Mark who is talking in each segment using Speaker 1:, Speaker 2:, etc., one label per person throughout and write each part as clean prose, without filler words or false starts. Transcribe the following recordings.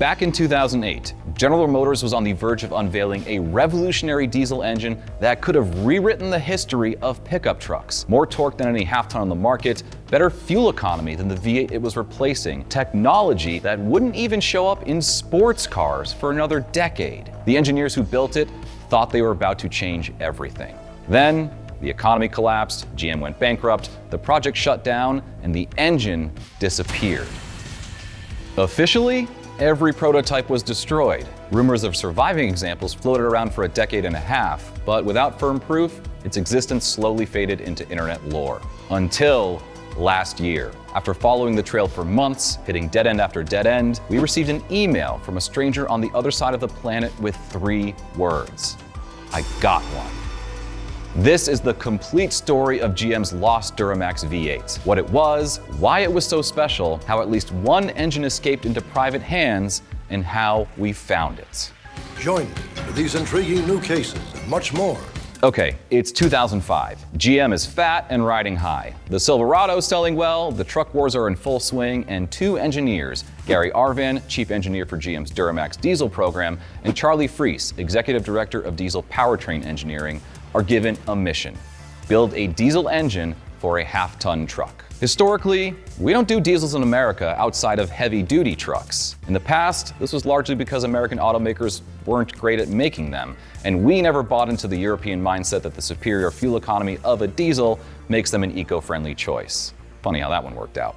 Speaker 1: Back in 2008, General Motors was on the verge of unveiling a revolutionary diesel engine that could have rewritten the history of pickup trucks. More torque than any half-ton on the market, better fuel economy than the V8 it was replacing, technology that wouldn't even show up in sports cars for another decade. The engineers who built it thought they were about to change everything. Then, the economy collapsed, GM went bankrupt, the project shut down, and the engine disappeared. Officially, every prototype was destroyed. Rumors of surviving examples floated around for a decade and a half, but without firm proof, its existence slowly faded into internet lore. Until last year. After following the trail for months, hitting dead end after dead end, we received an email from a stranger on the other side of the planet with 3 words. I got one. This is the complete story of GM's lost Duramax V8. What it was, why it was so special, how at least one engine escaped into private hands, and how we found it.
Speaker 2: Join me for these intriguing new cases and much more.
Speaker 1: Okay, it's 2005. GM is fat and riding high. The Silverado is selling well, the truck wars are in full swing, and 2 engineers, Gary Arvan, chief engineer for GM's Duramax diesel program, and Charlie Freese, executive director of diesel powertrain engineering, are given a mission: build a diesel engine for a half-ton truck. Historically, we don't do diesels in America outside of heavy-duty trucks. In the past, this was largely because American automakers weren't great at making them, and we never bought into the European mindset that the superior fuel economy of a diesel makes them an eco-friendly choice. Funny how that one worked out.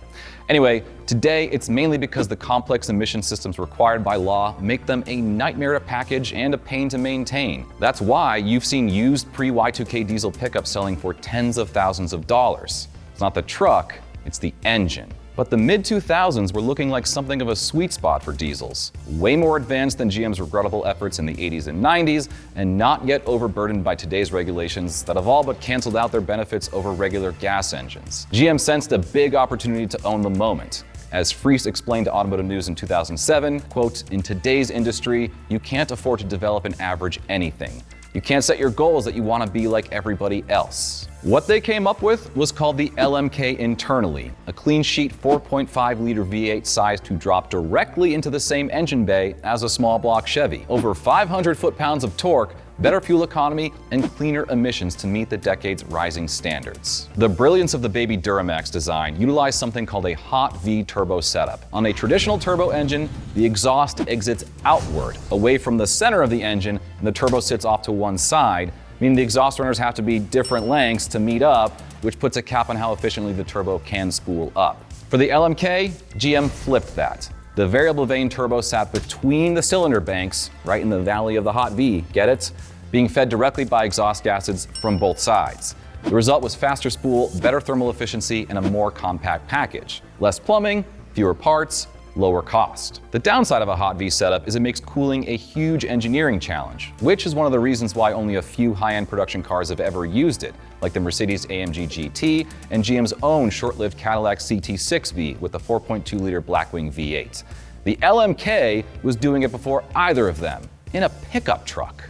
Speaker 1: Anyway, today it's mainly because the complex emission systems required by law make them a nightmare to package and a pain to maintain. That's why you've seen used pre-Y2K diesel pickups selling for tens of thousands of dollars. It's not the truck, it's the engine. But the mid-2000s were looking like something of a sweet spot for diesels. Way more advanced than GM's regrettable efforts in the 80s and 90s, and not yet overburdened by today's regulations that have all but canceled out their benefits over regular gas engines. GM sensed a big opportunity to own the moment. As Freese explained to Automotive News in 2007, quote, "In today's industry, you can't afford to develop an average anything. You can't set your goals that you want to be like everybody else." What they came up with was called the LMK internally, a clean sheet 4.5-liter V8 sized to drop directly into the same engine bay as a small block Chevy. Over 500 foot-pounds of torque, better fuel economy, and cleaner emissions to meet the decade's rising standards. The brilliance of the baby Duramax design utilized something called a hot V turbo setup. On a traditional turbo engine, the exhaust exits outward, away from the center of the engine, and the turbo sits off to one side, meaning the exhaust runners have to be different lengths to meet up, which puts a cap on how efficiently the turbo can spool up. For the LMK, GM flipped that. The variable vane turbo sat between the cylinder banks, right in the valley of the hot V, get it? Being fed directly by exhaust gases from both sides. The result was faster spool, better thermal efficiency, and a more compact package. Less plumbing, fewer parts, lower cost. The downside of a hot V setup is it makes cooling a huge engineering challenge, which is one of the reasons why only a few high-end production cars have ever used it, like the Mercedes-AMG GT and GM's own short-lived Cadillac CT6V with the 4.2-liter Blackwing V8. The LMK was doing it before either of them, in a pickup truck.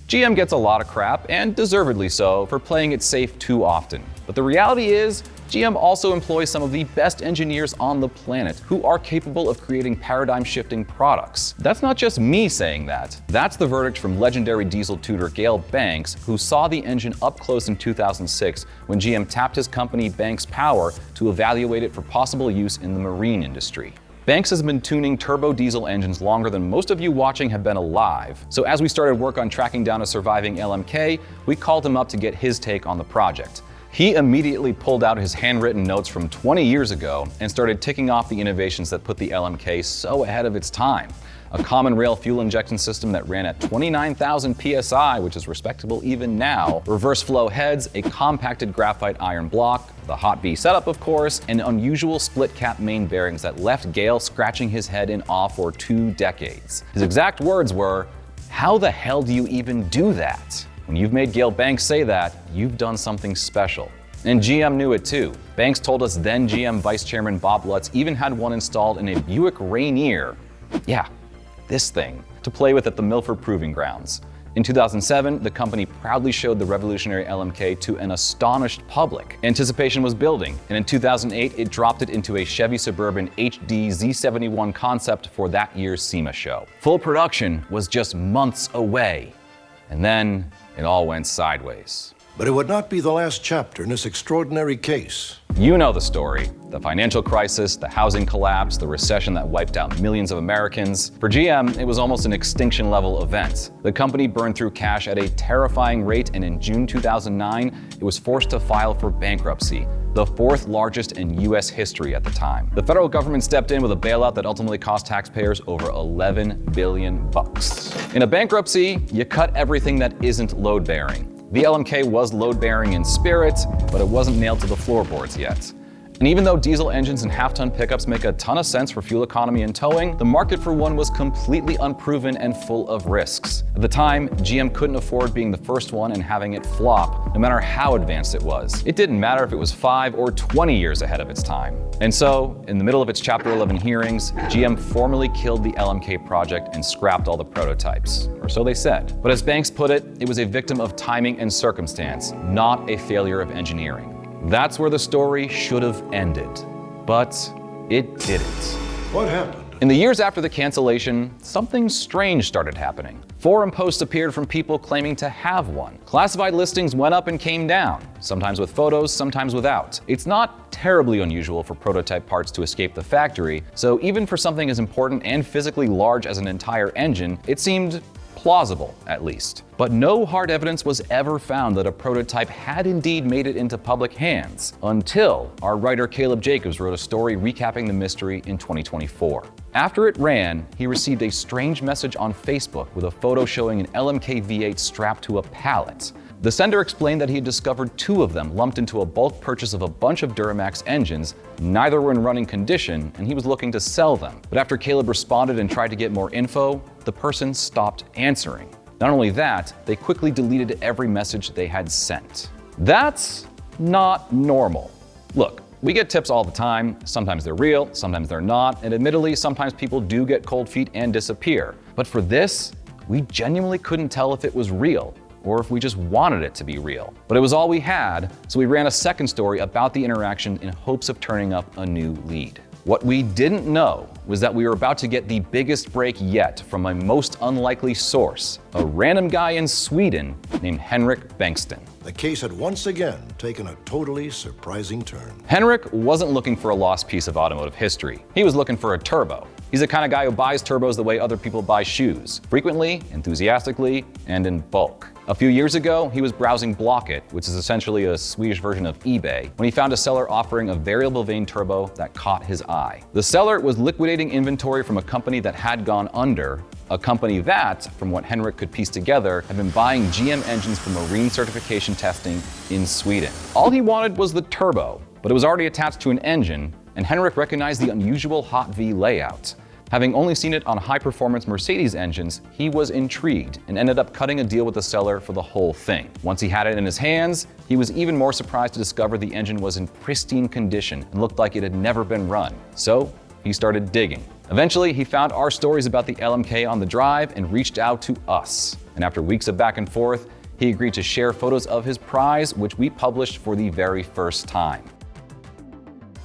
Speaker 1: GM gets a lot of crap, and deservedly so, for playing it safe too often. But the reality is, GM also employs some of the best engineers on the planet who are capable of creating paradigm-shifting products. That's not just me saying that. That's the verdict from legendary diesel tutor Gale Banks, who saw the engine up close in 2006 when GM tapped his company Banks Power to evaluate it for possible use in the marine industry. Banks has been tuning turbo diesel engines longer than most of you watching have been alive. So as we started work on tracking down a surviving LMK, we called him up to get his take on the project. He immediately pulled out his handwritten notes from 20 years ago and started ticking off the innovations that put the LMK so ahead of its time. A common rail fuel injection system that ran at 29,000 PSI, which is respectable even now, reverse flow heads, a compacted graphite iron block, the hot V setup of course, and unusual split cap main bearings that left Gale scratching his head in awe for 2 decades. His exact words were, "How the hell do you even do that?" When you've made Gale Banks say that, you've done something special. And GM knew it too. Banks told us then GM Vice Chairman Bob Lutz even had one installed in a Buick Rainier. Yeah, this thing, to play with at the Milford Proving Grounds. In 2007, the company proudly showed the revolutionary LMK to an astonished public. Anticipation was building, and in 2008, it dropped it into a Chevy Suburban HD Z71 concept for that year's SEMA show. Full production was just months away, and then it all went sideways.
Speaker 2: But it would not be the last chapter in this extraordinary case.
Speaker 1: You know the story. The financial crisis, the housing collapse, the recession that wiped out millions of Americans. For GM, it was almost an extinction-level event. The company burned through cash at a terrifying rate, and in June 2009, it was forced to file for bankruptcy, the fourth largest in U.S. history at the time. The federal government stepped in with a bailout that ultimately cost taxpayers over $11 billion. In a bankruptcy, you cut everything that isn't load-bearing. The LMK was load-bearing in spirit, but it wasn't nailed to the floorboards yet. And even though diesel engines and half-ton pickups make a ton of sense for fuel economy and towing, the market for one was completely unproven and full of risks. At the time, GM couldn't afford being the first one and having it flop, no matter how advanced it was. It didn't matter if it was 5 or 20 years ahead of its time. And so, in the middle of its Chapter 11 hearings, GM formally killed the LMK project and scrapped all the prototypes, or so they said. But as Banks put it, it was a victim of timing and circumstance, not a failure of engineering. That's where the story should have ended, but it didn't.
Speaker 2: What happened?
Speaker 1: In the years after the cancellation, something strange started happening. Forum posts appeared from people claiming to have one. Classified listings went up and came down, sometimes with photos, sometimes without. It's not terribly unusual for prototype parts to escape the factory, so even for something as important and physically large as an entire engine, it seemed plausible, at least. But no hard evidence was ever found that a prototype had indeed made it into public hands, until our writer Caleb Jacobs wrote a story recapping the mystery in 2024. After it ran, he received a strange message on Facebook with a photo showing an LMK V8 strapped to a pallet. The sender explained that he had discovered 2 of them lumped into a bulk purchase of a bunch of Duramax engines. Neither were in running condition, and he was looking to sell them. But after Caleb responded and tried to get more info, the person stopped answering. Not only that, they quickly deleted every message they had sent. That's not normal. Look, we get tips all the time. Sometimes they're real, sometimes they're not, and admittedly, sometimes people do get cold feet and disappear. But for this, we genuinely couldn't tell if it was real, or if we just wanted it to be real. But it was all we had, so we ran a second story about the interaction in hopes of turning up a new lead. What we didn't know was that we were about to get the biggest break yet from a most unlikely source, a random guy in Sweden named Henrik Bengtsson.
Speaker 2: The case had once again taken a totally surprising turn.
Speaker 1: Henrik wasn't looking for a lost piece of automotive history. He was looking for a turbo. He's the kind of guy who buys turbos the way other people buy shoes, frequently, enthusiastically, and in bulk. A few years ago, he was browsing Blocket, which is essentially a Swedish version of eBay, when he found a seller offering a variable vane turbo that caught his eye. The seller was liquidating inventory from a company that had gone under, a company that, from what Henrik could piece together, had been buying GM engines for marine certification testing in Sweden. All he wanted was the turbo, but it was already attached to an engine, and Henrik recognized the unusual hot V layout. Having only seen it on high-performance Mercedes engines, he was intrigued and ended up cutting a deal with the seller for the whole thing. Once he had it in his hands, he was even more surprised to discover the engine was in pristine condition and looked like it had never been run. So he started digging. Eventually, he found our stories about the LMK on the drive and reached out to us. And after weeks of back and forth, he agreed to share photos of his prize, which we published for the very first time.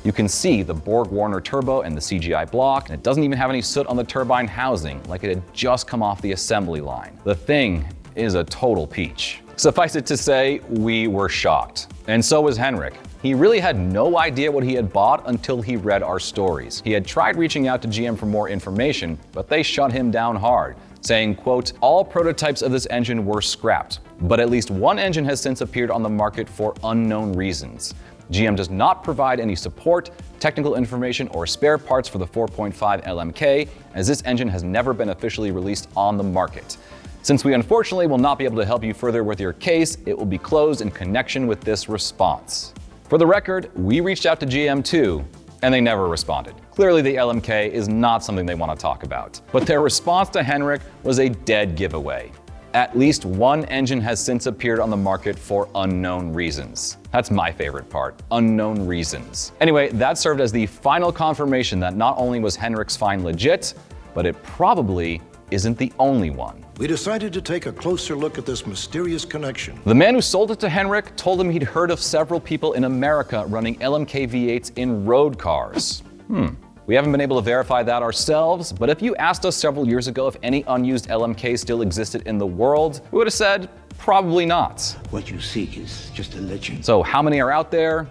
Speaker 1: You can see the Borg-Warner turbo and the CGI block, and it doesn't even have any soot on the turbine housing, like it had just come off the assembly line. The thing is a total peach. Suffice it to say, we were shocked. And so was Henrik. He really had no idea what he had bought until he read our stories. He had tried reaching out to GM for more information, but they shut him down hard, saying, quote, "All prototypes of this engine were scrapped, but at least one engine has since appeared on the market for unknown reasons. GM does not provide any support, technical information, or spare parts for the 4.5 LMK, as this engine has never been officially released on the market. Since we unfortunately will not be able to help you further with your case, it will be closed in connection with this response." For the record, we reached out to GM too, and they never responded. Clearly the LMK is not something they want to talk about. But their response to Henrik was a dead giveaway. At least one engine has since appeared on the market for unknown reasons. That's my favorite part, unknown reasons. Anyway, that served as the final confirmation that not only was Henrik's find legit, but it probably isn't the only one.
Speaker 2: We decided to take a closer look at this mysterious connection.
Speaker 1: The man who sold it to Henrik told him he'd heard of several people in America running LMK V8s in road cars. We haven't been able to verify that ourselves, but if you asked us several years ago if any unused LMK still existed in the world, we would have said, probably not.
Speaker 3: What you seek is just a legend.
Speaker 1: So how many are out there?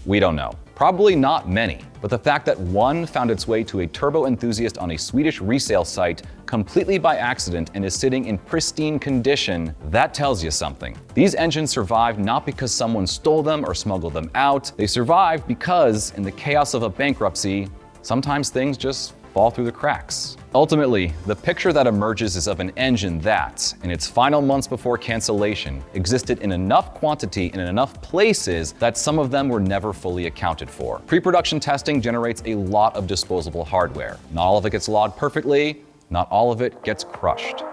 Speaker 1: We don't know. Probably not many, but the fact that one found its way to a turbo enthusiast on a Swedish resale site completely by accident and is sitting in pristine condition, that tells you something. These engines survived not because someone stole them or smuggled them out. They survived because, in the chaos of a bankruptcy, sometimes things just fall through the cracks. Ultimately, the picture that emerges is of an engine that, in its final months before cancellation, existed in enough quantity and in enough places that some of them were never fully accounted for. Pre-production testing generates a lot of disposable hardware. Not all of it gets logged perfectly, not all of it gets crushed.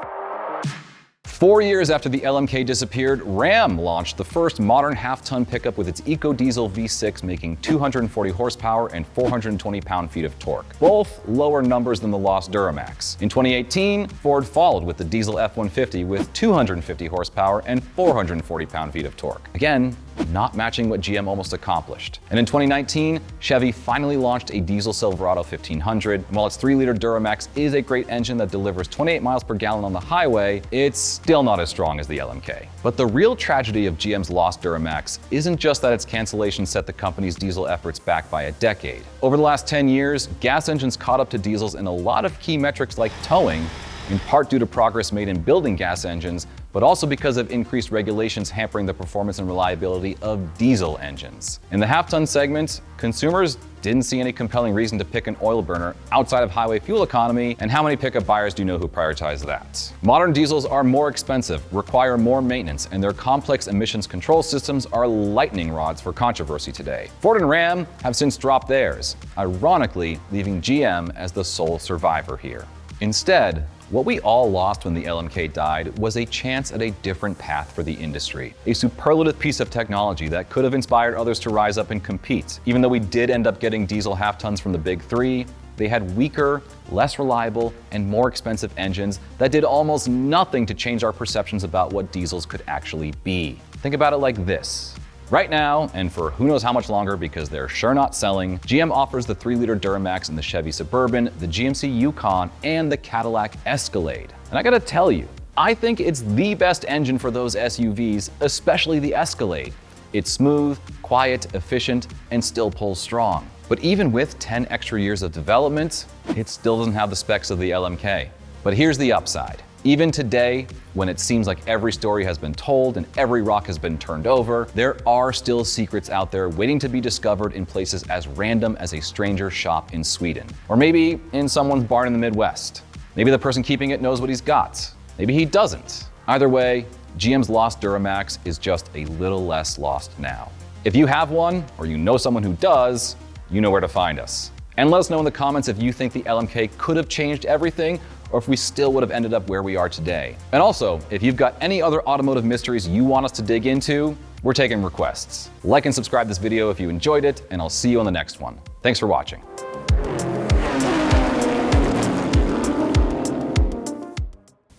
Speaker 1: 4 years after the LMK disappeared, Ram launched the first modern half-ton pickup with its eco-diesel V6 making 240 horsepower and 420 pound-feet of torque, both lower numbers than the lost Duramax. In 2018, Ford followed with the diesel F-150 with 250 horsepower and 440 pound-feet of torque. Again, not matching what GM almost accomplished. And in 2019, Chevy finally launched a diesel Silverado 1500. And while its 3-liter Duramax is a great engine that delivers 28 miles per gallon on the highway, it's still not as strong as the LMK. But the real tragedy of GM's lost Duramax isn't just that its cancellation set the company's diesel efforts back by a decade. Over the last 10 years, gas engines caught up to diesels in a lot of key metrics like towing, in part due to progress made in building gas engines, but also because of increased regulations hampering the performance and reliability of diesel engines. In the half-ton segment, consumers didn't see any compelling reason to pick an oil burner outside of highway fuel economy, and how many pickup buyers do you know who prioritize that? Modern diesels are more expensive, require more maintenance, and their complex emissions control systems are lightning rods for controversy today. Ford and Ram have since dropped theirs, ironically leaving GM as the sole survivor here. Instead, what we all lost when the LMK died was a chance at a different path for the industry. A superlative piece of technology that could have inspired others to rise up and compete. Even though we did end up getting diesel half-tons from the big three, they had weaker, less reliable, and more expensive engines that did almost nothing to change our perceptions about what diesels could actually be. Think about it like this. Right now, and for who knows how much longer because they're sure not selling, GM offers the 3-liter Duramax in the Chevy Suburban, the GMC Yukon, and the Cadillac Escalade. And I gotta tell you, I think it's the best engine for those SUVs, especially the Escalade. It's smooth, quiet, efficient, and still pulls strong. But even with 10 extra years of development, it still doesn't have the specs of the LMK. But here's the upside. Even today, when it seems like every story has been told and every rock has been turned over, there are still secrets out there waiting to be discovered in places as random as a stranger's shop in Sweden. Or maybe in someone's barn in the Midwest. Maybe the person keeping it knows what he's got. Maybe he doesn't. Either way, GM's lost Duramax is just a little less lost now. If you have one, or you know someone who does, you know where to find us. And let us know in the comments if you think the LMK could have changed everything, or if we still would have ended up where we are today. And also, if you've got any other automotive mysteries you want us to dig into, we're taking requests. Like and subscribe this video if you enjoyed it, and I'll see you on the next one. Thanks for watching.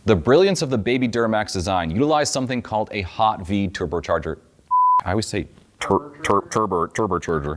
Speaker 1: The brilliance of the baby Duramax design utilized something called a hot V turbocharger. I always say turbocharger.